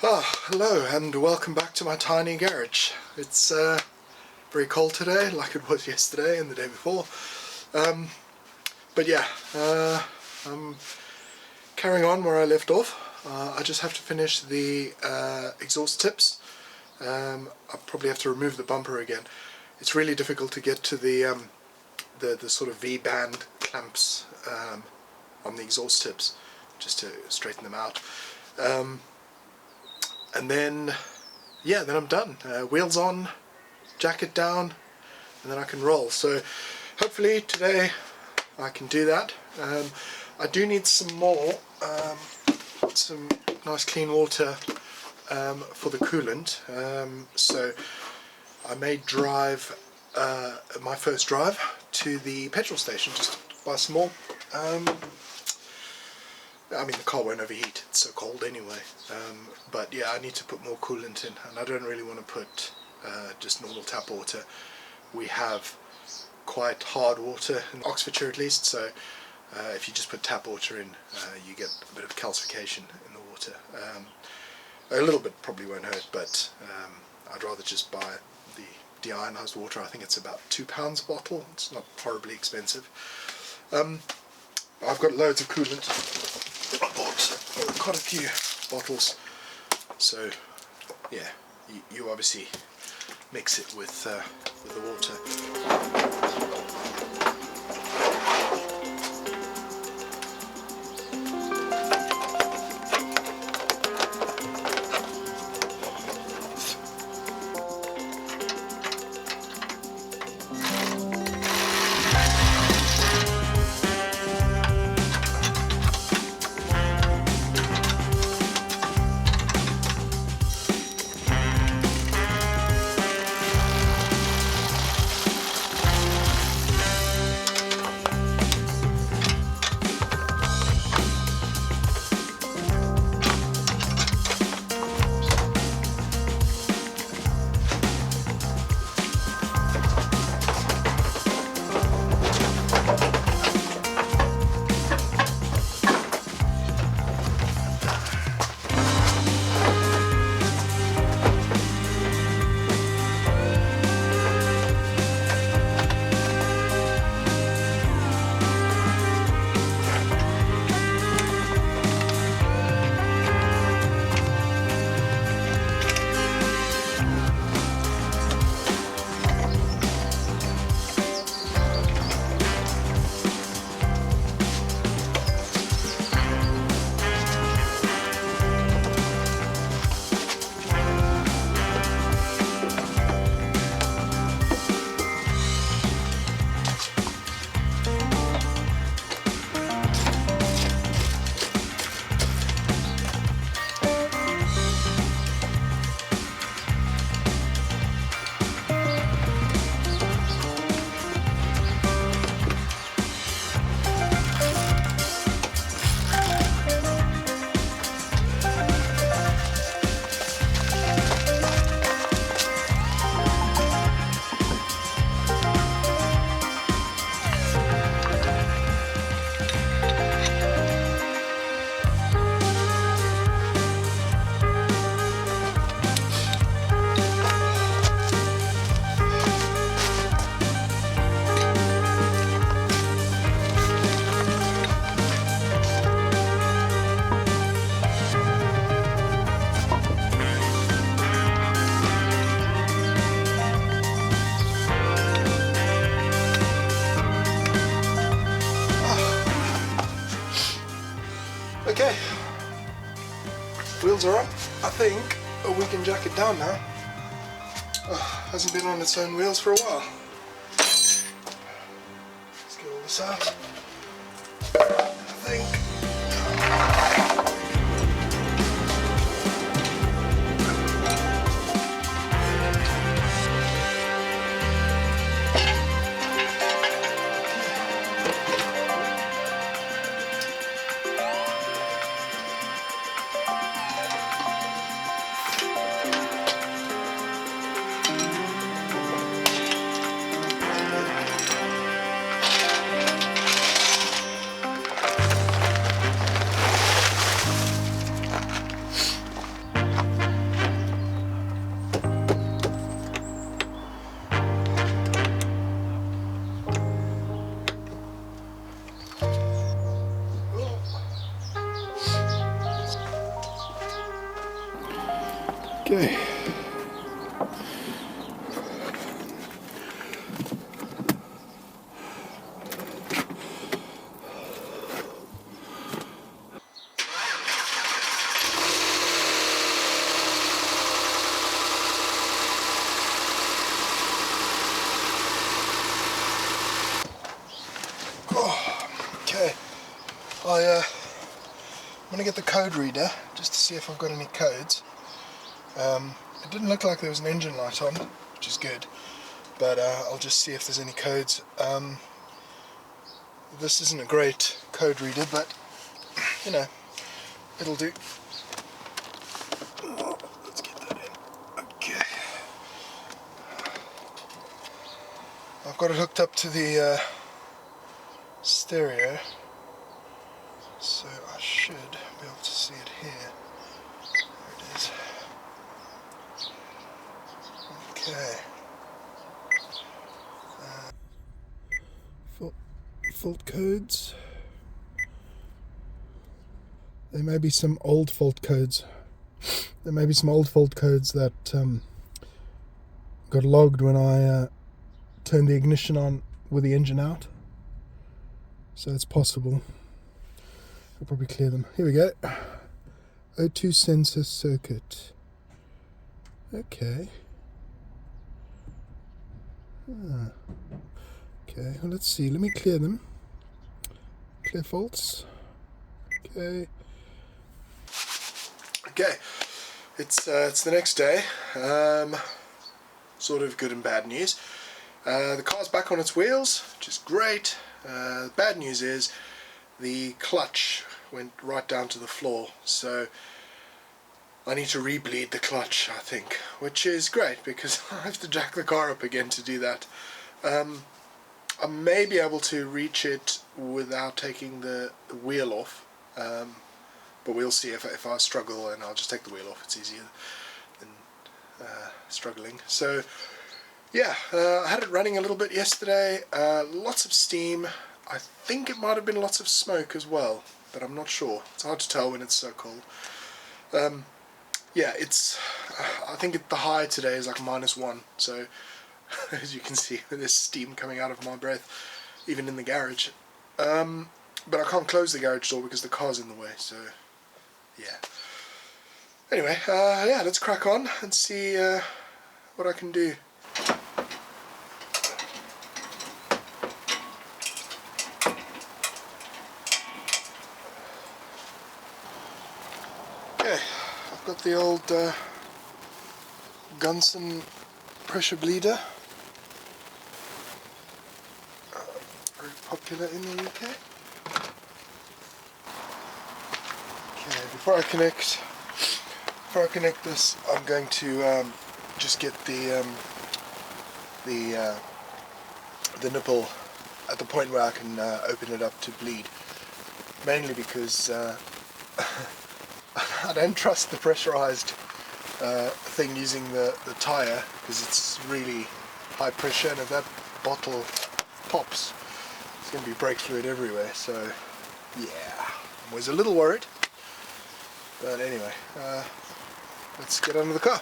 Hello and welcome back to my tiny garage. It's very cold today, like it was yesterday and the day before. But yeah, I'm carrying on where I left off. I just have to finish the exhaust tips. I probably have to remove the bumper again. It's really difficult to get to the sort of V-band clamps on the exhaust tips, just to straighten them out. And then, yeah, then I'm done. Wheels on, jacket down, and then I can roll. So hopefully today I can do that. I do need some more, some nice clean water for the coolant. So I may drive my first drive to the petrol station just to buy some more. I mean, the car won't overheat, it's so cold anyway, but yeah, I need to put more coolant in, and I don't really want to put just normal tap water. We have quite hard water in Oxfordshire at least, so if you just put tap water in, you get a bit of calcification in the water. A little bit probably won't hurt, but I'd rather just buy the deionized water. I think it's about £2 a bottle, it's not horribly expensive. I've got loads of coolant. I bought quite a few bottles, so yeah, you obviously mix it with the water. Okay, wheels are up. I think we can jack it down now. Hasn't been on its own wheels for a while. Let's get all this out. I think. Okay. Okay, I'm going to get the code reader just to see if I've got any codes. It didn't look like there was an engine light on, which is good, but I'll just see if there's any codes. This isn't a great code reader, but you know, it'll do. Let's get that in. Okay. I've got it hooked up to the stereo, so I should be able to see it here. There it is. Okay. Fault codes. There may be some old fault codes. There may be some old fault codes that got logged when I turned the ignition on with the engine out. So it's possible. I'll probably clear them. Here we go. O2 sensor circuit. Okay. Okay, well, let's see. Let me clear them. Clear faults. Okay. Okay. It's the next day. Sort of good and bad news. The car's back on its wheels, which is great. The bad news is the clutch went right down to the floor, so I need to re-bleed the clutch, I think, which is great because I have to jack the car up again to do that. I may be able to reach it without taking the wheel off, but we'll see. If I struggle, and I'll just take the wheel off. It's easier than struggling. So yeah, I had it running a little bit yesterday. Lots of steam. I think it might have been lots of smoke as well, but I'm not sure. It's hard to tell when it's so cold. Yeah, it's. I think the high today is like -1. So as you can see, there's steam coming out of my breath, even in the garage. But I can't close the garage door because the car's in the way. So yeah. Anyway, yeah, let's crack on and see what I can do. Okay, I've got the old Gunson pressure bleeder, very popular in the UK. Okay, before I connect this, I'm going to just get the nipple at the point where I can open it up to bleed, mainly because I don't trust the pressurized thing using the tyre, because it's really high pressure, and if that bottle pops, it's going to be brake fluid everywhere. So yeah, I was a little worried, but anyway, let's get under the car.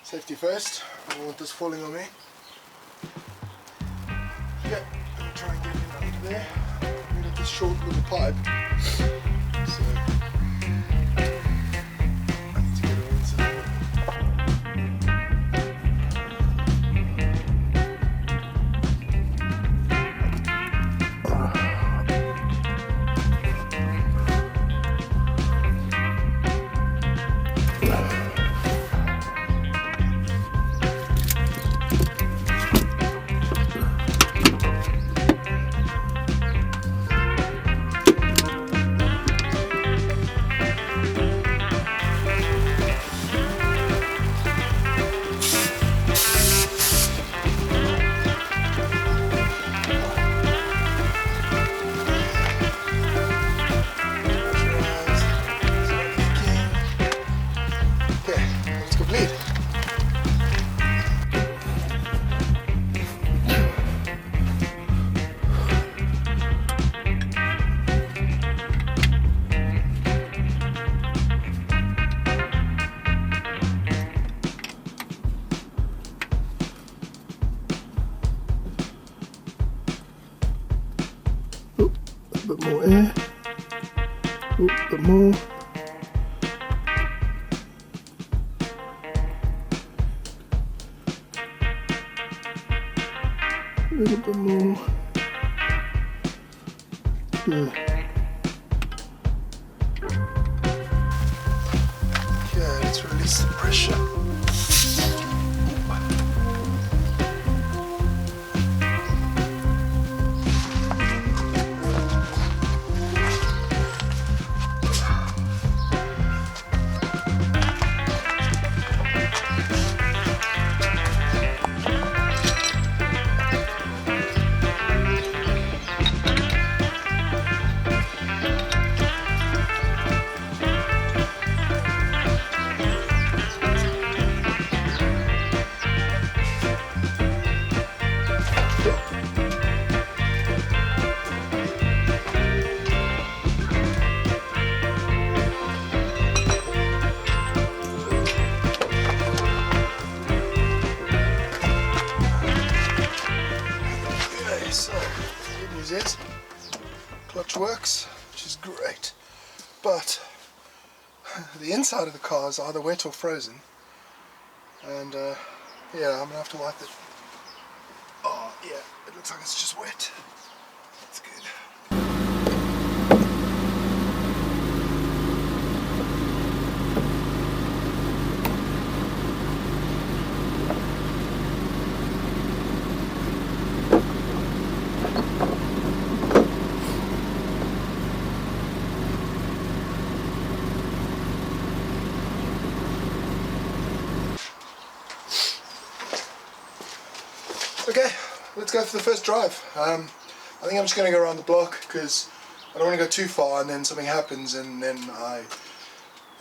Safety first, I don't want this falling on me. Yeah, I'm going to try and get in under there. We've got this short little pipe, so I need to get it into there. bit more air. A bit more. A little bit more. There. Okay, let's release the pressure. So, the good news is, clutch works, which is great, but the inside of the car is either wet or frozen, and yeah, I'm going to have to wipe it. Oh yeah, it looks like it's just wet. That's good. Okay, let's go for the first drive. I think I'm just going to go around the block because I don't want to go too far and then something happens and then I'm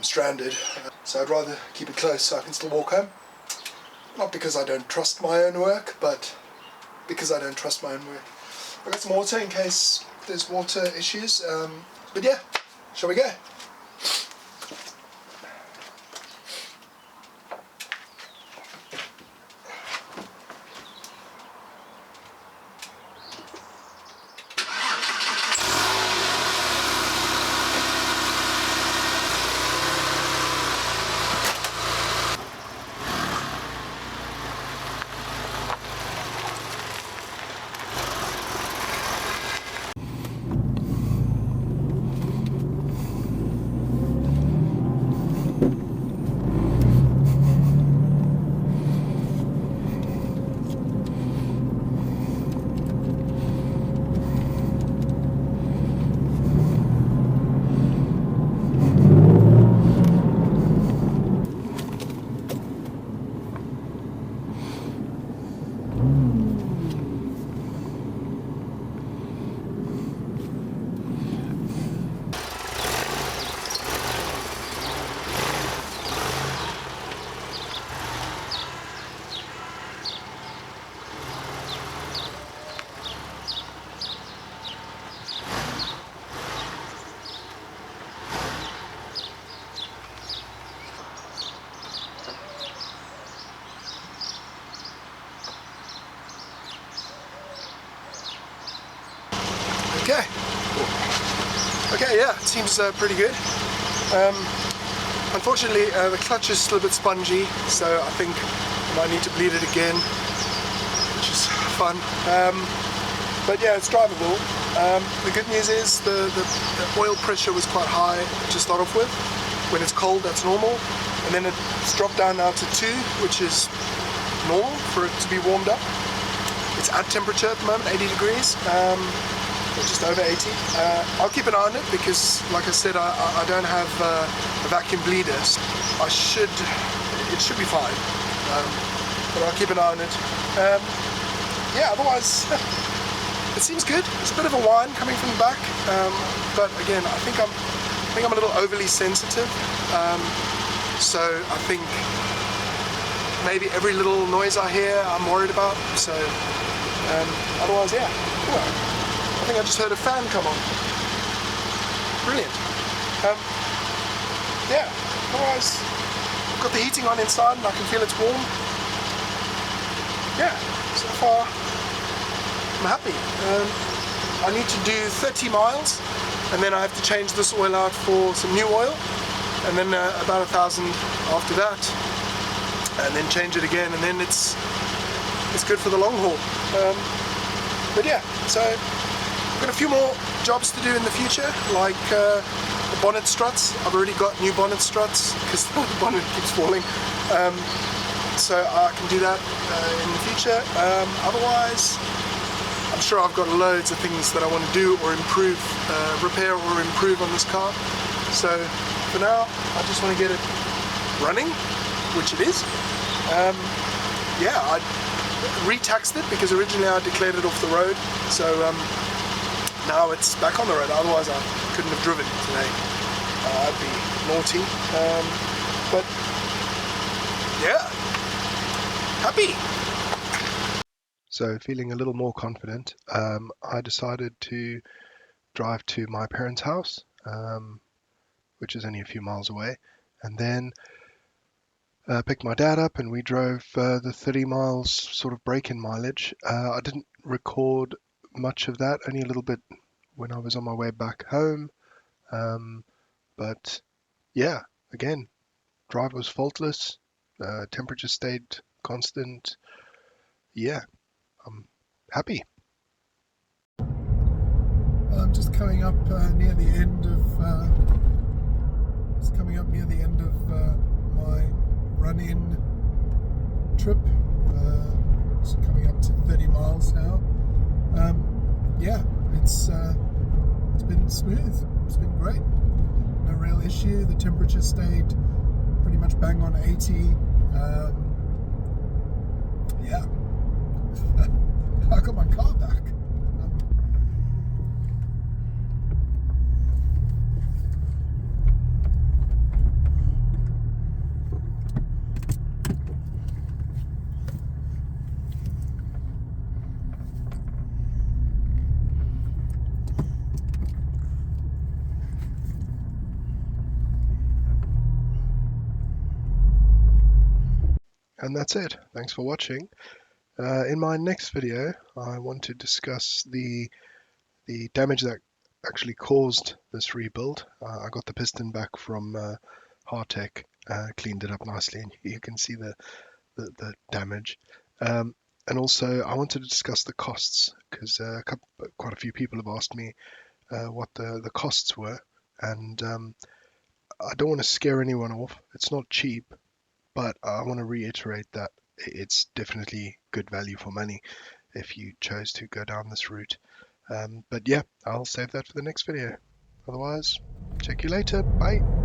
stranded. So I'd rather keep it close so I can still walk home. Not because I don't trust my own work, but because I don't trust my own work. I've got some water in case there's water issues. But yeah, shall we go? Okay. Okay, yeah, it seems pretty good. Unfortunately, the clutch is still a bit spongy, so I think I might need to bleed it again, which is fun. But yeah, it's drivable. The good news is the oil pressure was quite high to start off with. When it's cold, that's normal, and then it's dropped down now to 2, which is normal for it to be warmed up. It's at temperature at the moment, 80 degrees. Just over 80. I'll keep an eye on it because, like I said, I don't have a vacuum bleeder. So it should be fine. But I'll keep an eye on it. Yeah, otherwise, it seems good. It's a bit of a whine coming from the back, but again, I think I'm a little overly sensitive. So I think maybe every little noise I hear, I'm worried about. So otherwise, yeah. Cool. I think I just heard a fan come on. Brilliant. Yeah, otherwise, I've got the heating on inside and I can feel it's warm. Yeah, so far, I'm happy. I need to do 30 miles, and then I have to change this oil out for some new oil, and then about 1,000 after that, and then change it again, and then it's good for the long haul. But yeah, so I've got a few more jobs to do in the future, like the bonnet struts. I've already got new bonnet struts because the bonnet keeps falling, so I can do that in the future. Otherwise, I'm sure I've got loads of things that I want to do or improve, repair or improve on this car. So for now, I just want to get it running, which it is. Yeah, I re-taxed it because originally I declared it off the road, so now it's back on the road. Otherwise I couldn't have driven today. I'd be naughty. But yeah, happy. So feeling a little more confident, I decided to drive to my parents' house, which is only a few miles away, and then picked my dad up, and we drove the 30 miles sort of break-in mileage. I didn't record much of that, only a little bit when I was on my way back home. But yeah, again, drive was faultless, temperature stayed constant. Yeah, I'm happy. I'm just coming up near the end of my run-in trip. It's coming up to 30 miles now. Yeah, it's been smooth. It's been great. No real issue. The temperature stayed pretty much bang on 80. Yeah, I got my car back. And that's it. Thanks for watching. In my next video, I want to discuss the damage that actually caused this rebuild. I got the piston back from Hartech, cleaned it up nicely, and you can see the damage. And also, I wanted to discuss the costs, because quite a few people have asked me what the costs were, and I don't want to scare anyone off. It's not cheap, but I want to reiterate that it's definitely good value for money if you chose to go down this route. But yeah, I'll save that for the next video. Otherwise, check you later. Bye.